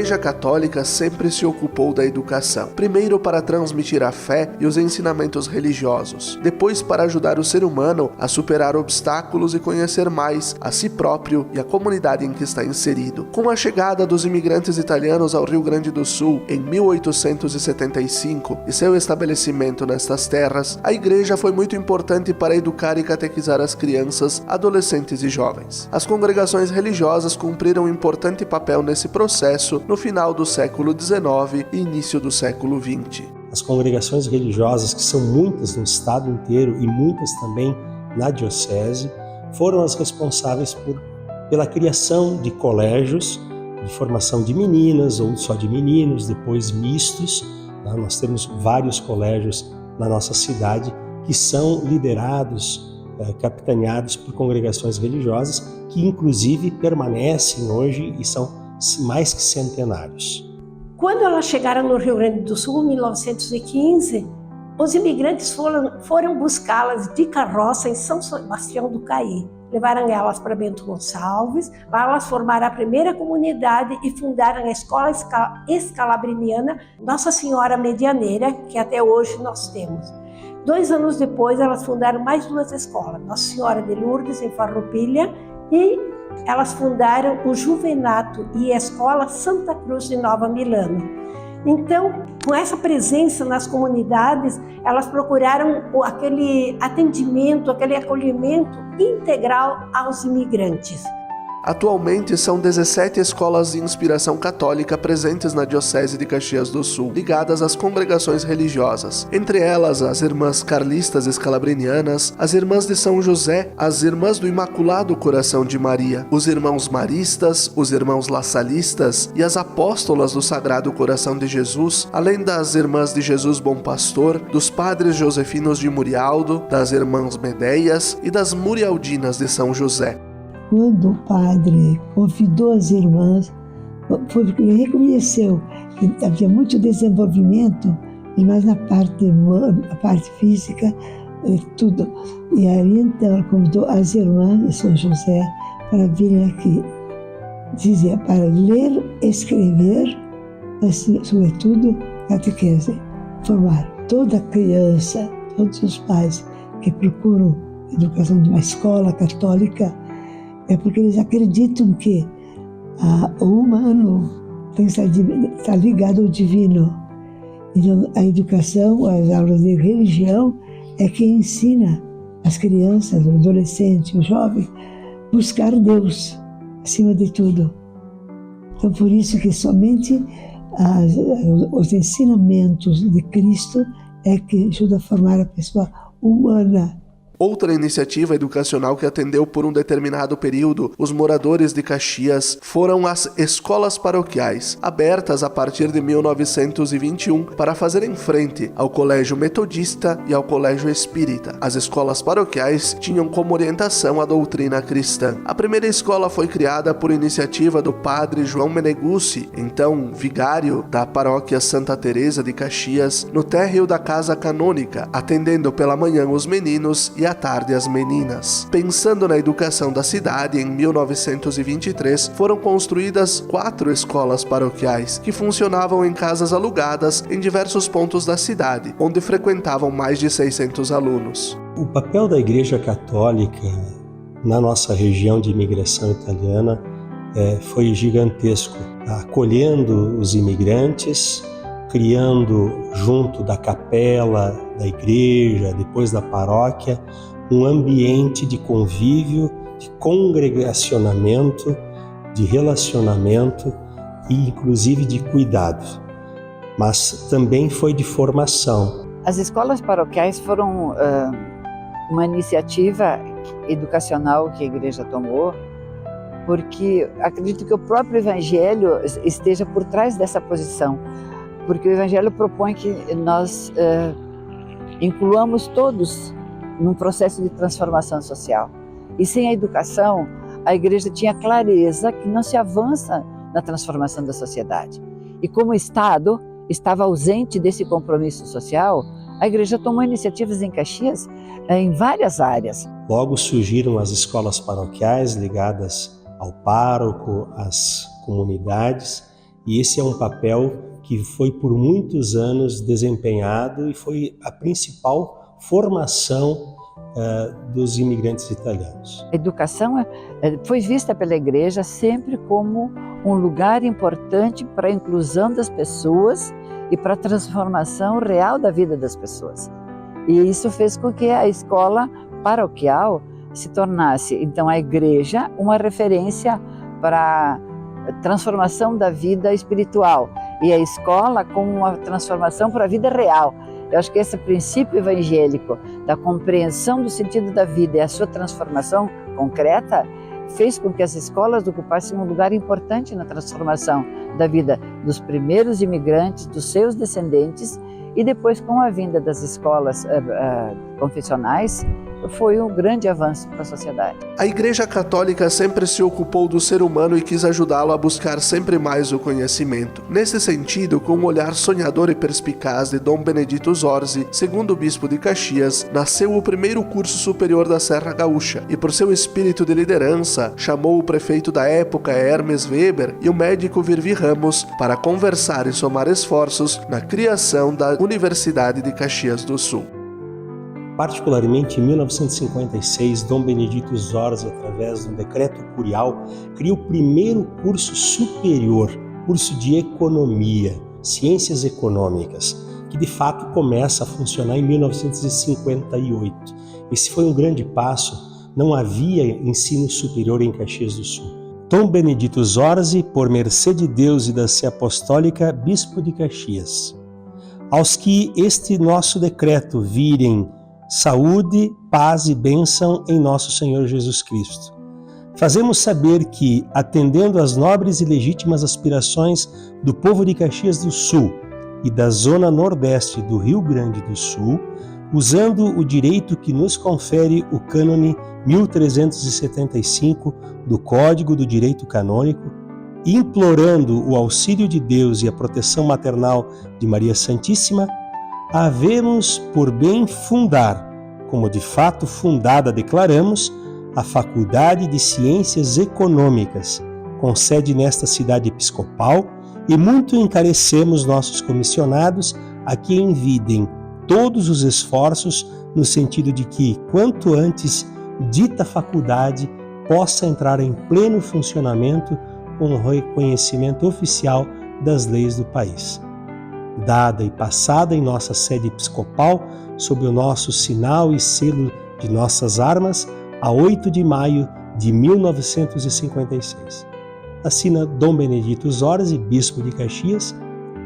Igreja Católica sempre se ocupou da educação, primeiro para transmitir a fé e os ensinamentos religiosos, depois para ajudar o ser humano a superar obstáculos e conhecer mais a si próprio e a comunidade em que está inserido. Com a chegada dos imigrantes italianos ao Rio Grande do Sul em 1875 e seu estabelecimento nestas terras, a Igreja foi muito importante para educar e catequizar as crianças, adolescentes e jovens. As congregações religiosas cumpriram um importante papel nesse processo no final do século XIX e início do século XX. As congregações religiosas, que são muitas no estado inteiro e muitas também na diocese, foram as responsáveis pela criação de colégios de formação de meninas ou só de meninos, depois mistos. Nós temos vários colégios na nossa cidade que são liderados, capitaneados por congregações religiosas que inclusive permanecem hoje e são mais que centenários. Quando elas chegaram no Rio Grande do Sul, em 1915, os imigrantes foram buscá-las de carroça em São Sebastião do Caí. Levaram elas para Bento Gonçalves, lá elas formaram a primeira comunidade e fundaram a Escola Escalabriniana Nossa Senhora Medianeira, que até hoje nós temos. 2 anos depois, elas fundaram mais 2 escolas, Nossa Senhora de Lourdes, em Farroupilha, e elas fundaram o Juvenato e a Escola Santa Cruz de Nova Milano. Então, com essa presença nas comunidades, elas procuraram aquele atendimento, aquele acolhimento integral aos imigrantes. Atualmente são 17 escolas de inspiração católica presentes na Diocese de Caxias do Sul, ligadas às congregações religiosas, entre elas as Irmãs Carlistas Escalabrinianas, as Irmãs de São José, as Irmãs do Imaculado Coração de Maria, os Irmãos Maristas, os Irmãos Lassalistas e as Apóstolas do Sagrado Coração de Jesus, além das Irmãs de Jesus Bom Pastor, dos Padres Josefinos de Murialdo, das Irmãs Medeias e das Murialdinas de São José. Quando o padre convidou as irmãs, foi porque ele reconheceu que havia muito desenvolvimento, mas na parte humana, a parte física, tudo. E aí então ele convidou as irmãs de São José para virem aqui, dizia, para ler, escrever, assim, sobretudo catequese, formar toda criança, todos os pais que procuram educação de uma escola católica. É porque eles acreditam que o humano tem que estar ligado ao divino. Então, a educação, as aulas de religião, é que ensina as crianças, o adolescente, o jovem, buscar Deus, acima de tudo. Então, por isso que somente os ensinamentos de Cristo é que ajuda a formar a pessoa humana. Outra iniciativa educacional que atendeu por um determinado período os moradores de Caxias foram as escolas paroquiais, abertas a partir de 1921 para fazerem frente ao Colégio Metodista e ao Colégio Espírita. As escolas paroquiais tinham como orientação a doutrina cristã. A primeira escola foi criada por iniciativa do padre João Meneguzzi, então vigário da paróquia Santa Teresa de Caxias, no térreo da Casa Canônica, atendendo pela manhã os meninos e à tarde as meninas. Pensando na educação da cidade, em 1923 foram construídas 4 escolas paroquiais que funcionavam em casas alugadas em diversos pontos da cidade, onde frequentavam mais de 600 alunos. O papel da Igreja Católica na nossa região de imigração italiana foi gigantesco, acolhendo os imigrantes, criando junto da capela, da igreja, depois da paróquia, um ambiente de convívio, de congregacionamento, de relacionamento e inclusive de cuidado. Mas também foi de formação. As escolas paroquiais foram uma iniciativa educacional que a igreja tomou, porque acredito que o próprio Evangelho esteja por trás dessa posição. Porque o Evangelho propõe que nós incluamos todos num processo de transformação social. E sem a educação, a Igreja tinha clareza que não se avança na transformação da sociedade. E como o Estado estava ausente desse compromisso social, a Igreja tomou iniciativas em Caxias em várias áreas. Logo surgiram as escolas paroquiais ligadas ao pároco, às comunidades, E esse é um papel que foi por muitos anos desempenhado e foi a principal formação dos imigrantes italianos. A educação foi vista pela Igreja sempre como um lugar importante para a inclusão das pessoas e para a transformação real da vida das pessoas. E isso fez com que a escola paroquial se tornasse, então, a igreja uma referência para a transformação da vida espiritual e a escola como uma transformação para a vida real. Eu acho que esse princípio evangélico da compreensão do sentido da vida e a sua transformação concreta fez com que as escolas ocupassem um lugar importante na transformação da vida dos primeiros imigrantes, dos seus descendentes, e depois, com a vinda das escolas confessionais, foi um grande avanço para a sociedade. A Igreja Católica sempre se ocupou do ser humano e quis ajudá-lo a buscar sempre mais o conhecimento. Nesse sentido, com um olhar sonhador e perspicaz de Dom Benedito Zorzi, segundo bispo de Caxias, nasceu o primeiro curso superior da Serra Gaúcha e, por seu espírito de liderança, chamou o prefeito da época, Hermes Weber, e o médico Virvi Ramos para conversar e somar esforços na criação da Universidade de Caxias do Sul. Particularmente em 1956, Dom Benedito Zorzi, através de um decreto curial, cria o primeiro curso superior, curso de economia, ciências econômicas, que de fato começa a funcionar em 1958. Esse foi um grande passo, não havia ensino superior em Caxias do Sul. Dom Benedito Zorzi, por mercê de Deus e da Sé Apostólica, bispo de Caxias. Aos que este nosso decreto virem saúde, paz e bênção em nosso Senhor Jesus Cristo. Fazemos saber que, atendendo às nobres e legítimas aspirações do povo de Caxias do Sul e da zona nordeste do Rio Grande do Sul, usando o direito que nos confere o cânone 1375 do Código do Direito Canônico, implorando o auxílio de Deus e a proteção maternal de Maria Santíssima, havemos por bem fundar, como de fato fundada declaramos, a Faculdade de Ciências Econômicas, com sede nesta cidade episcopal, e muito encarecemos nossos comissionados a que envidem todos os esforços no sentido de que, quanto antes, dita faculdade possa entrar em pleno funcionamento com o reconhecimento oficial das leis do país. Dada e passada em nossa sede episcopal, sob o nosso sinal e selo de nossas armas, a 8 de maio de 1956. Assina Dom Benedito Zorzi, bispo de Caxias,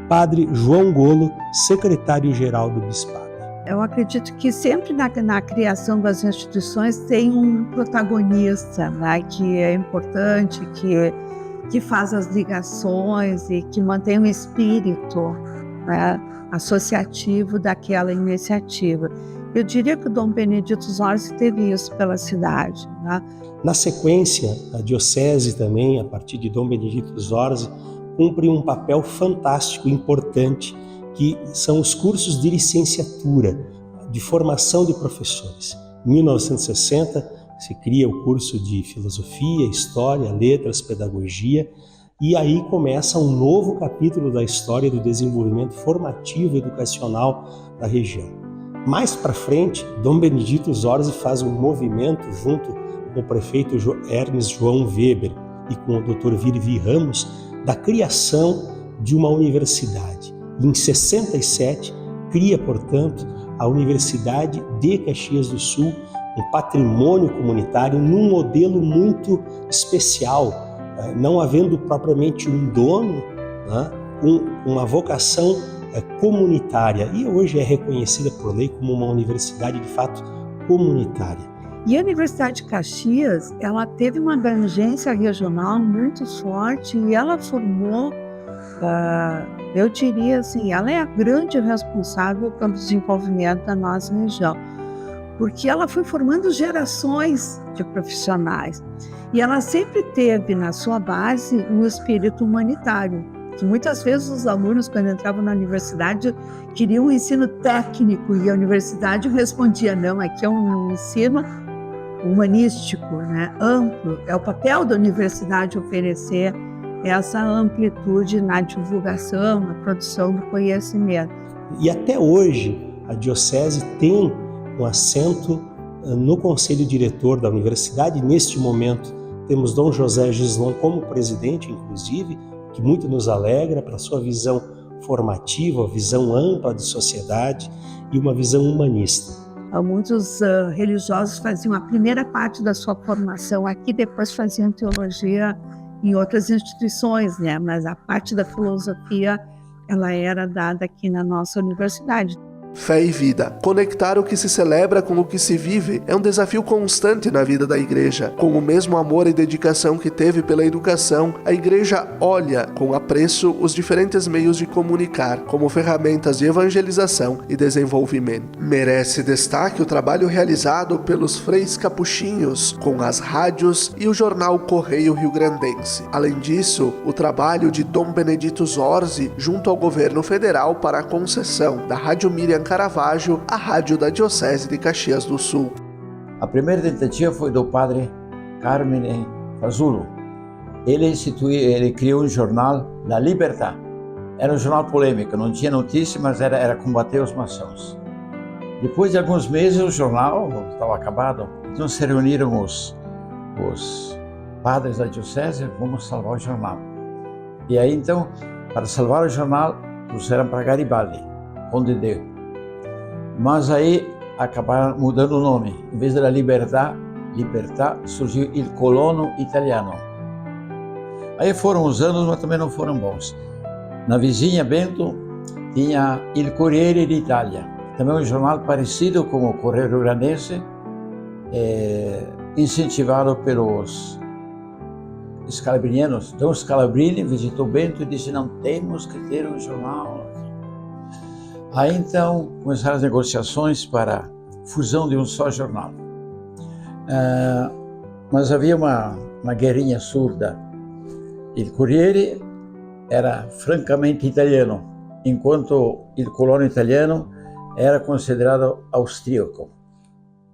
Padre João Golo, secretário-geral do Bispado. Eu acredito que sempre na criação das instituições tem um protagonista, né, que é importante, que faz as ligações e que mantém o espírito, né, associativo daquela iniciativa. Eu diria que o Dom Benedito Zorzi teve isso pela cidade, né? Na sequência, a diocese também, a partir de Dom Benedito Zorzi, cumpre um papel fantástico, importante, que são os cursos de licenciatura, de formação de professores. Em 1960, se cria o curso de Filosofia, História, Letras, Pedagogia, e aí começa um novo capítulo da história do desenvolvimento formativo e educacional da região. Mais para frente, Dom Benedito Zorzi faz um movimento junto com o prefeito Hermes João Weber e com o Dr. Virvi Ramos da criação de uma universidade. Em 67, cria, portanto, a Universidade de Caxias do Sul, um patrimônio comunitário num modelo muito especial, não havendo propriamente um dono, né, uma vocação comunitária, e hoje é reconhecida por lei como uma universidade de fato comunitária. E a Universidade de Caxias, ela teve uma abrangência regional muito forte e ela formou, eu diria assim, ela é a grande responsável pelo desenvolvimento da nossa região, porque ela foi formando gerações de profissionais. E ela sempre teve na sua base um espírito humanitário, que muitas vezes os alunos, quando entravam na universidade, queriam um ensino técnico e a universidade respondia, não, aqui é um ensino humanístico, né, amplo. É o papel da universidade oferecer essa amplitude na divulgação, na produção do conhecimento. E até hoje a diocese tem um assento no conselho diretor da universidade. Neste momento temos Dom José Gislon como presidente, inclusive, que muito nos alegra pela sua visão formativa, visão ampla de sociedade e uma visão humanista. Muitos religiosos faziam a primeira parte da sua formação aqui, depois faziam teologia em outras instituições, né? Mas a parte da filosofia, ela era dada aqui na nossa universidade. Fé e vida. Conectar o que se celebra com o que se vive é um desafio constante na vida da Igreja. Com o mesmo amor e dedicação que teve pela educação, a Igreja olha com apreço os diferentes meios de comunicar como ferramentas de evangelização e desenvolvimento. Merece destaque o trabalho realizado pelos freis capuchinhos com as rádios e o jornal Correio Rio-Grandense. Além disso, o trabalho de Dom Benedito Zorzi junto ao governo federal para a concessão da Rádio Miriam Caravaggio, a rádio da Diocese de Caxias do Sul. A primeira tentativa foi do padre Carmine Fazulo. Ele criou um jornal, La Libertà. Era um jornal polêmico, não tinha notícia, mas era combater os maçons. Depois de alguns meses o jornal estava acabado, então se reuniram os padres da Diocese, vamos salvar o jornal. E aí então, para salvar o jornal, trouxeram para Garibaldi, Conde de. Mas aí acabaram mudando o nome. Em vez de La Libertà, surgiu Il Colono Italiano. Aí foram os anos, mas também não foram bons. Na vizinha Bento tinha Il Corriere d'Italia, também um jornal parecido com o Correio Rio-Grandense, incentivado pelos scalabrinianos. Então Scalabrini visitou Bento e disse: não temos que ter um jornal. Aí então começaram as negociações para a fusão de um só jornal. Mas havia uma guerrinha surda. Il Corriere era francamente italiano, enquanto Il Colono Italiano era considerado austríaco,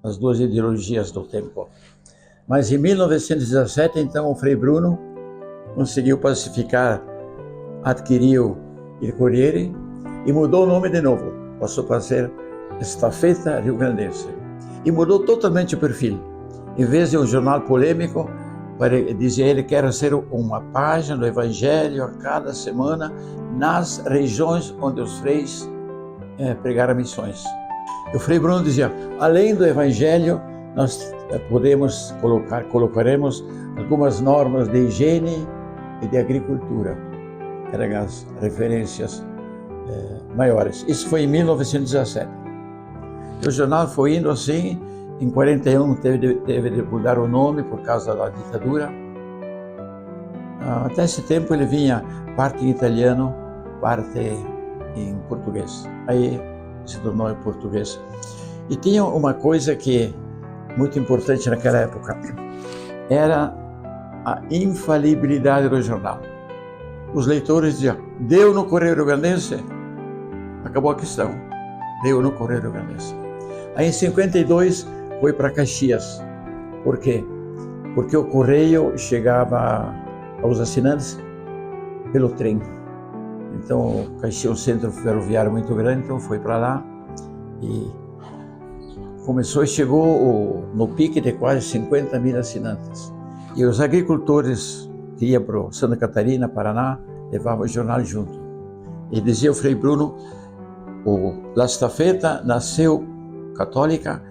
as duas ideologias do tempo. Mas em 1917, então, o Frei Bruno conseguiu pacificar, adquiriu Il Corriere e mudou o nome de novo. Passou para ser Estafeta Rio-Grandense. E mudou totalmente o perfil. Em vez de um jornal polêmico, dizia ele que era ser uma página do Evangelho a cada semana nas regiões onde os freis pregaram missões. E o Frei Bruno dizia: além do Evangelho, nós colocaremos algumas normas de higiene e de agricultura, que eram as referências maiores. Isso foi em 1917. O jornal foi indo assim. Em 41 teve de mudar o nome por causa da ditadura. Até esse tempo ele vinha parte em italiano, parte em português. Aí se tornou em português. E tinha uma coisa que muito importante naquela época, era a infalibilidade do jornal. Os leitores diziam: deu no Correio Rio-Grandense, acabou a questão, deu no Correio Rio-Grandense. Aí em 52 foi para Caxias. Por quê? Porque o correio chegava aos assinantes pelo trem. Então Caxias é um centro ferroviário muito grande, então foi para lá e começou e chegou no pique de quase 50 mil assinantes. E os agricultores que iam para Santa Catarina, Paraná, levavam o jornal junto. E dizia o Frei Bruno: La Estafeta nasceu católica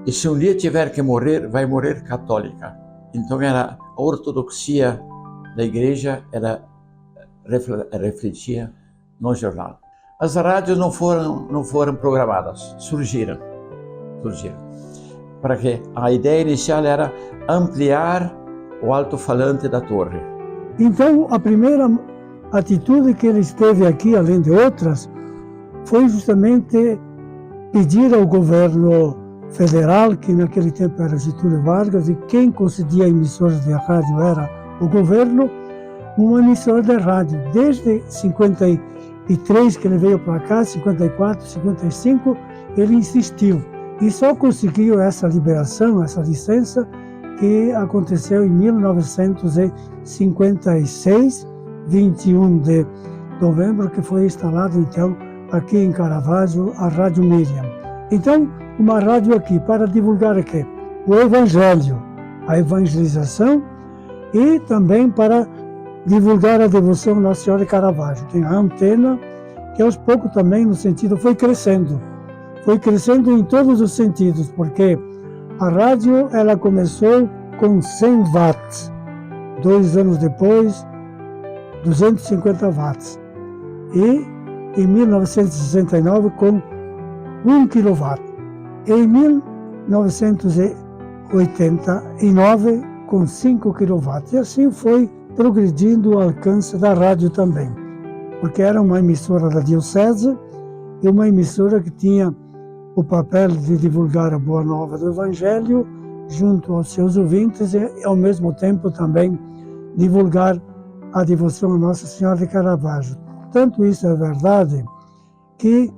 e se um dia tiver que morrer, vai morrer católica. Então a ortodoxia da igreja refletia no jornal. As rádios não foram programadas, surgiram. Para que a ideia inicial era ampliar o alto-falante da torre. Então, a primeira atitude que ele teve aqui, além de outras, foi justamente pedir ao governo federal, que naquele tempo era Getúlio Vargas, e quem concedia emissoras de rádio era o governo, uma emissora de rádio. Desde 53 que ele veio para cá, 54, 55, ele insistiu. E só conseguiu essa liberação, essa licença, que aconteceu em 1956, 21 de novembro, que foi instalado então aqui em Caravaggio a Rádio Miriam. Então, uma rádio aqui para divulgar aqui o Evangelho, a evangelização e também para divulgar a devoção à Nossa Senhora de Caravaggio. Tem a antena que aos poucos também no sentido foi crescendo em todos os sentidos, porque a rádio ela começou com 100 watts, 2 anos depois 250 watts e em 1969 com 1 kW, em 1989 com 5 kW, e assim foi progredindo o alcance da rádio também, porque era uma emissora da diocese e uma emissora que tinha o papel de divulgar a boa nova do Evangelho junto aos seus ouvintes e, ao mesmo tempo, também divulgar a devoção a Nossa Senhora de Caravaggio. Tanto isso é verdade que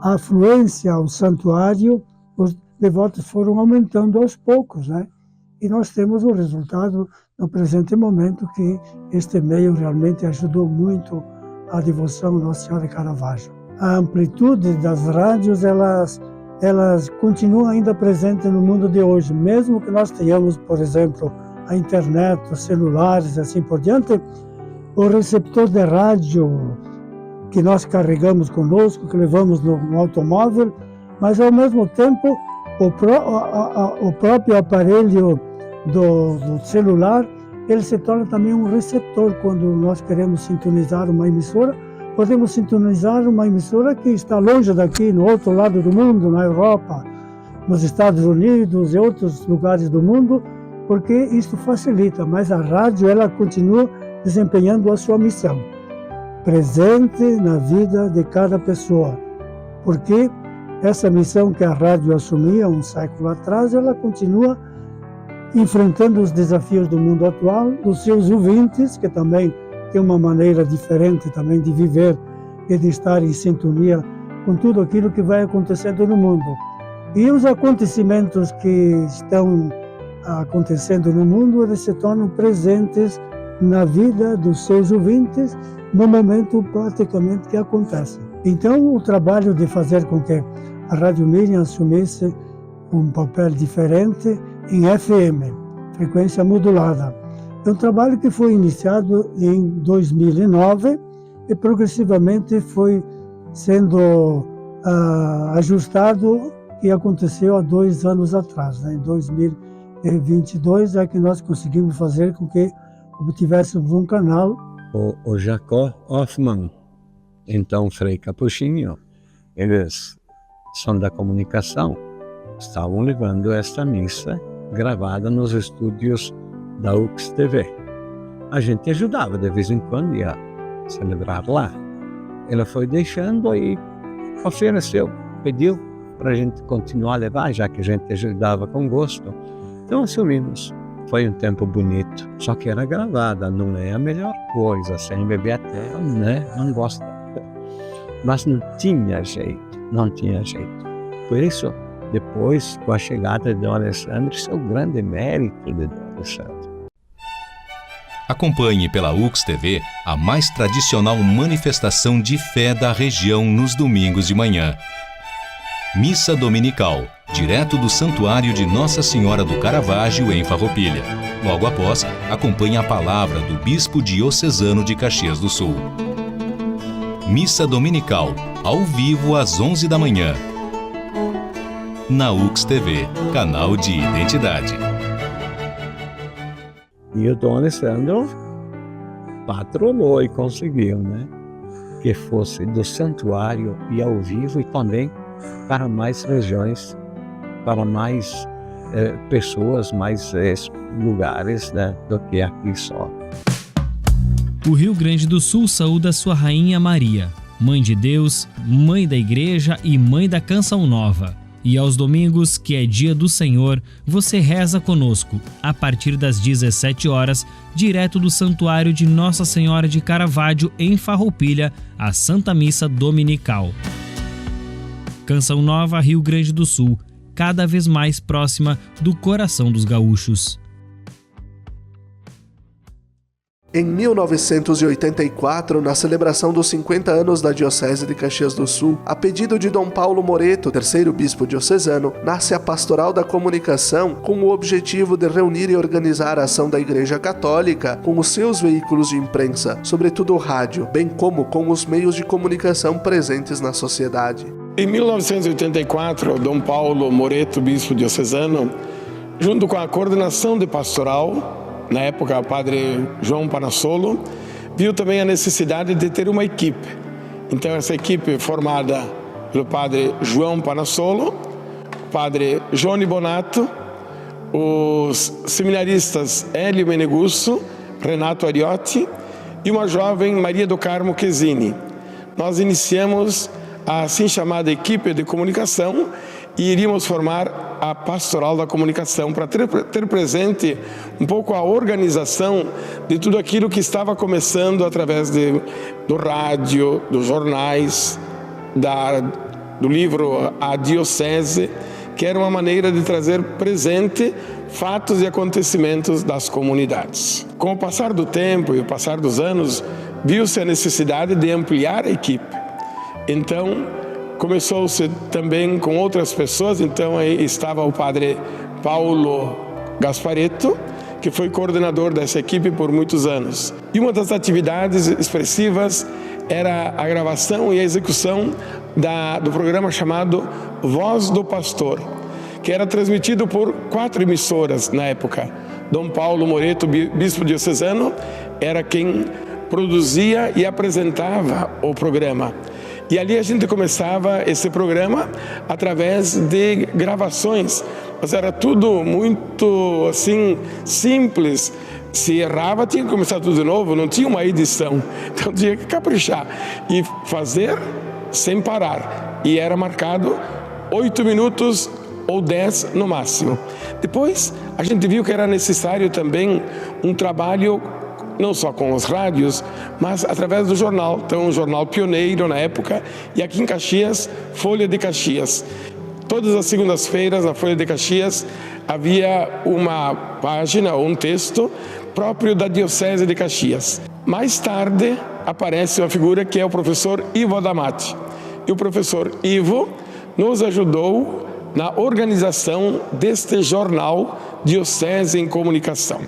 a afluência ao santuário, os devotos foram aumentando aos poucos, né? E nós temos o resultado no presente momento que este meio realmente ajudou muito a devoção a Nossa Senhora de Caravaggio. A amplitude das rádios, elas continuam ainda presentes no mundo de hoje, mesmo que nós tenhamos, por exemplo, a internet, os celulares e assim por diante, o receptor de rádio que nós carregamos conosco, que levamos no automóvel, mas ao mesmo tempo o próprio aparelho do celular, ele se torna também um receptor. Quando nós queremos sintonizar uma emissora, podemos sintonizar uma emissora que está longe daqui, no outro lado do mundo, na Europa, nos Estados Unidos e outros lugares do mundo, porque isso facilita, mas a rádio ela continua desempenhando a sua missão, presente na vida de cada pessoa, porque essa missão que a rádio assumia um século atrás, ela continua enfrentando os desafios do mundo atual, dos seus ouvintes, que também tem uma maneira diferente também de viver e de estar em sintonia com tudo aquilo que vai acontecendo no mundo. E os acontecimentos que estão acontecendo no mundo, eles se tornam presentes na vida dos seus ouvintes no momento praticamente que acontece. Então, o trabalho de fazer com que a Rádio Miriam assumisse um papel diferente em FM, frequência modulada. É um trabalho que foi iniciado em 2009 e progressivamente foi sendo ajustado, e aconteceu há 2 anos atrás, né? Em 2022 é que nós conseguimos fazer com que obtivéssemos um canal. O Jacob Hoffman, então Frei Capuchinho, eles são da comunicação, estavam levando esta missa gravada nos estúdios da UX TV. A gente ajudava de vez em quando, ia celebrar lá. Ela foi deixando e ofereceu, pediu para a gente continuar a levar, já que a gente ajudava com gosto. Então assumimos. Foi um tempo bonito, só que era gravada, não é a melhor coisa, sem beber até, né? Não gosta. Mas não tinha jeito. Por isso, depois, com a chegada de Dom Alessandro, isso é o grande mérito de Dom Alessandro. Acompanhe pela UX TV a mais tradicional manifestação de fé da região nos domingos de manhã. Missa Dominical, direto do Santuário de Nossa Senhora do Caravaggio, em Farroupilha. Logo após, acompanhe a palavra do Bispo Diocesano de Caxias do Sul. Missa Dominical, ao vivo às 11 da manhã. Na UX TV, canal de identidade. E o Dom Alessandro patronou e conseguiu, né? Que fosse do santuário e ao vivo, e também para mais regiões, para mais pessoas, mais lugares, né, do que aqui só. O Rio Grande do Sul saúda sua Rainha Maria, Mãe de Deus, Mãe da Igreja e Mãe da Canção Nova. E aos domingos, que é dia do Senhor, você reza conosco, a partir das 17 horas, direto do Santuário de Nossa Senhora de Caravaggio, em Farroupilha, a Santa Missa Dominical. Canção Nova, Rio Grande do Sul, cada vez mais próxima do coração dos gaúchos. Em 1984, na celebração dos 50 anos da Diocese de Caxias do Sul, a pedido de Dom Paulo Moreto, terceiro bispo diocesano, nasce a Pastoral da Comunicação com o objetivo de reunir e organizar a ação da Igreja Católica com os seus veículos de imprensa, sobretudo o rádio, bem como com os meios de comunicação presentes na sociedade. Em 1984, Dom Paulo Moreto, bispo diocesano, junto com a coordenação de pastoral, na época o padre João Panassolo, viu também a necessidade de ter uma equipe. Então essa equipe formada pelo padre João Panassolo, o padre Johnny Bonato, os seminaristas Hélio Menegusso, Renato Ariotti e uma jovem Maria do Carmo Chesini. Nós iniciamos a assim chamada equipe de comunicação e iríamos formar a Pastoral da Comunicação para ter presente um pouco a organização de tudo aquilo que estava começando através do rádio, dos jornais, do livro A Diocese, que era uma maneira de trazer presente fatos e acontecimentos das comunidades. Com o passar do tempo e o passar dos anos, viu-se a necessidade de ampliar a equipe. Então, começou-se também com outras pessoas, então aí estava o padre Paulo Gasparetto, que foi coordenador dessa equipe por muitos anos. E uma das atividades expressivas era a gravação e a execução do programa chamado Voz do Pastor, que era transmitido por 4 emissoras na época. Dom Paulo Moreto, bispo diocesano, era quem produzia e apresentava o programa. E ali a gente começava esse programa através de gravações, mas era tudo muito assim simples. Se errava, tinha que começar tudo de novo, não tinha uma edição. Então tinha que caprichar e fazer sem parar. E era marcado 8 minutos ou 10 no máximo. Depois a gente viu que era necessário também um trabalho não só com os rádios, mas através do jornal. Então, um jornal pioneiro na época, e aqui em Caxias, Folha de Caxias. Todas as segundas-feiras, na Folha de Caxias, havia uma página ou um texto próprio da Diocese de Caxias. Mais tarde, aparece uma figura que é o professor Ivo Adamati. E o professor Ivo nos ajudou na organização deste jornal Diocese em Comunicação.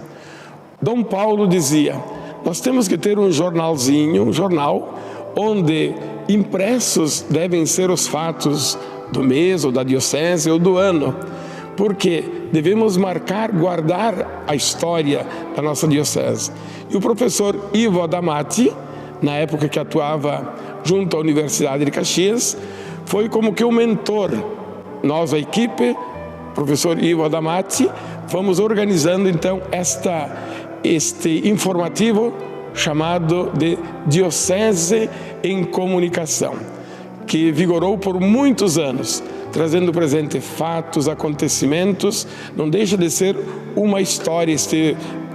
Dom Paulo dizia, nós temos que ter um jornalzinho, um jornal, onde impressos devem ser os fatos do mês, ou da diocese, ou do ano, porque devemos marcar, guardar a história da nossa diocese. E o professor Ivo Adamati, na época que atuava junto à Universidade de Caxias, foi como que o mentor. Nós, a equipe, professor Ivo Adamati, fomos organizando então este informativo chamado de Diocese em Comunicação, que vigorou por muitos anos, trazendo presente fatos, acontecimentos. Não deixa de ser uma história,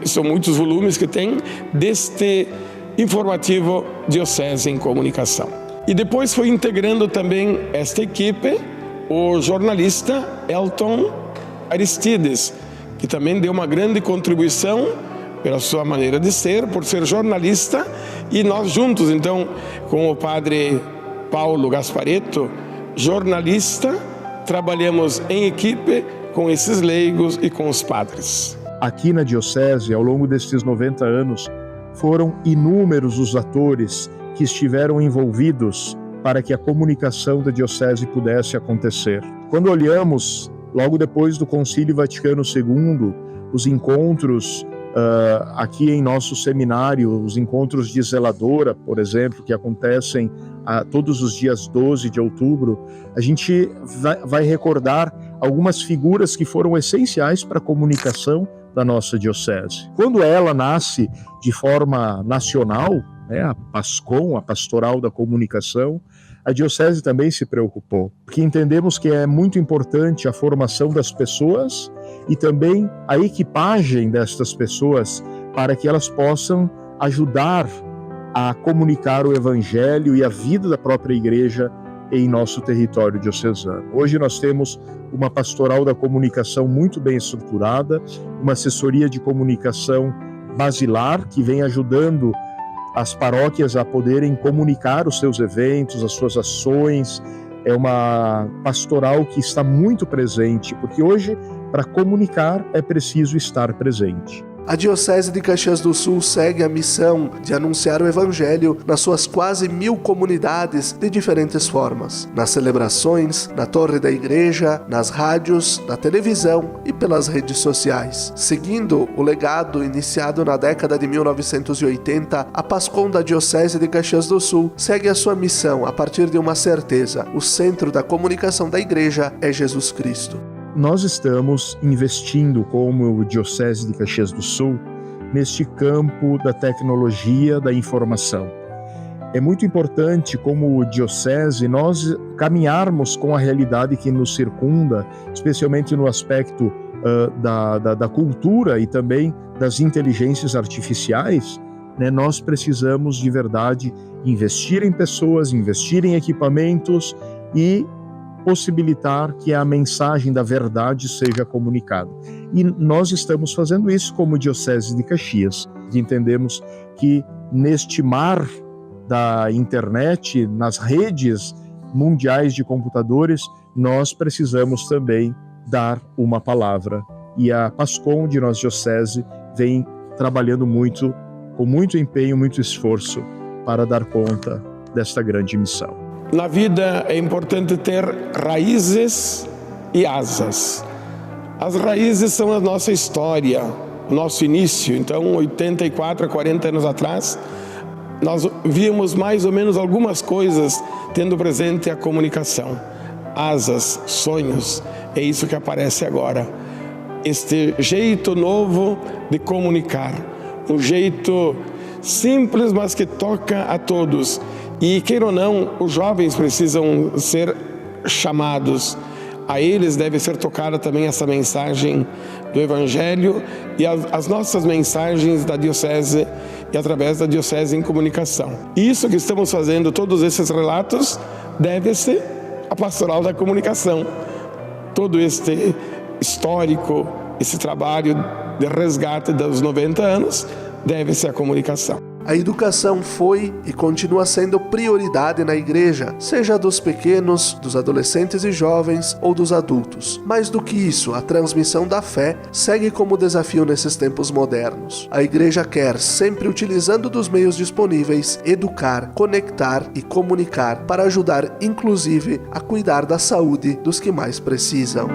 são muitos volumes que tem deste informativo Diocese em Comunicação. E depois foi integrando também esta equipe o jornalista Elton Aristides, que também deu uma grande contribuição pela sua maneira de ser, por ser jornalista, e nós juntos, então, com o padre Paulo Gasparetto, jornalista, trabalhamos em equipe com esses leigos e com os padres. Aqui na Diocese, ao longo destes 90 anos, foram inúmeros os atores que estiveram envolvidos para que a comunicação da Diocese pudesse acontecer. Quando olhamos, logo depois do Concílio Vaticano II, os encontros aqui em nosso seminário, os encontros de zeladora, por exemplo, que acontecem todos os dias 12 de outubro, a gente vai recordar algumas figuras que foram essenciais para a comunicação da nossa diocese. Quando ela nasce de forma nacional, a PASCOM, a Pastoral da Comunicação, a diocese também se preocupou, porque entendemos que é muito importante a formação das pessoas e também a equipagem destas pessoas para que elas possam ajudar a comunicar o Evangelho e a vida da própria Igreja em nosso território diocesano. Hoje nós temos uma pastoral da comunicação muito bem estruturada, uma assessoria de comunicação basilar que vem ajudando as paróquias a poderem comunicar os seus eventos, as suas ações. É uma pastoral que está muito presente, porque hoje, para comunicar, é preciso estar presente. A Diocese de Caxias do Sul segue a missão de anunciar o Evangelho nas suas quase 1000 comunidades de diferentes formas. Nas celebrações, na torre da igreja, nas rádios, na televisão e pelas redes sociais. Seguindo o legado iniciado na década de 1980, a PASCOM da Diocese de Caxias do Sul segue a sua missão a partir de uma certeza: o centro da comunicação da igreja é Jesus Cristo. Nós estamos investindo como Diocese de Caxias do Sul neste campo da tecnologia da informação. É muito importante, como Diocese, nós caminharmos com a realidade que nos circunda, especialmente no aspecto da cultura e também das inteligências artificiais, né? Nós precisamos de verdade investir em pessoas, investir em equipamentos e possibilitar que a mensagem da verdade seja comunicada. E nós estamos fazendo isso como Diocese de Caxias. Entendemos que neste mar da internet, nas redes mundiais de computadores, nós precisamos também dar uma palavra. E a PASCOM de nossa Diocese vem trabalhando muito, com muito empenho, muito esforço, para dar conta desta grande missão. Na vida é importante ter raízes e asas. As raízes são a nossa história, o nosso início. Então, 84 a 40 anos atrás, nós víamos mais ou menos algumas coisas tendo presente a comunicação. Asas, sonhos, é isso que aparece agora. Este jeito novo de comunicar, um jeito simples, mas que toca a todos. E, queira ou não, os jovens precisam ser chamados. A eles deve ser tocada também essa mensagem do Evangelho e as nossas mensagens da Diocese e através da Diocese em comunicação. Isso que estamos fazendo, todos esses relatos, deve-se à pastoral da comunicação. Todo este histórico, esse trabalho de resgate dos 90 anos, deve-se à comunicação. A educação foi e continua sendo prioridade na igreja, seja dos pequenos, dos adolescentes e jovens ou dos adultos. Mais do que isso, a transmissão da fé segue como desafio nesses tempos modernos. A igreja quer, sempre utilizando dos meios disponíveis, educar, conectar e comunicar para ajudar, inclusive, a cuidar da saúde dos que mais precisam.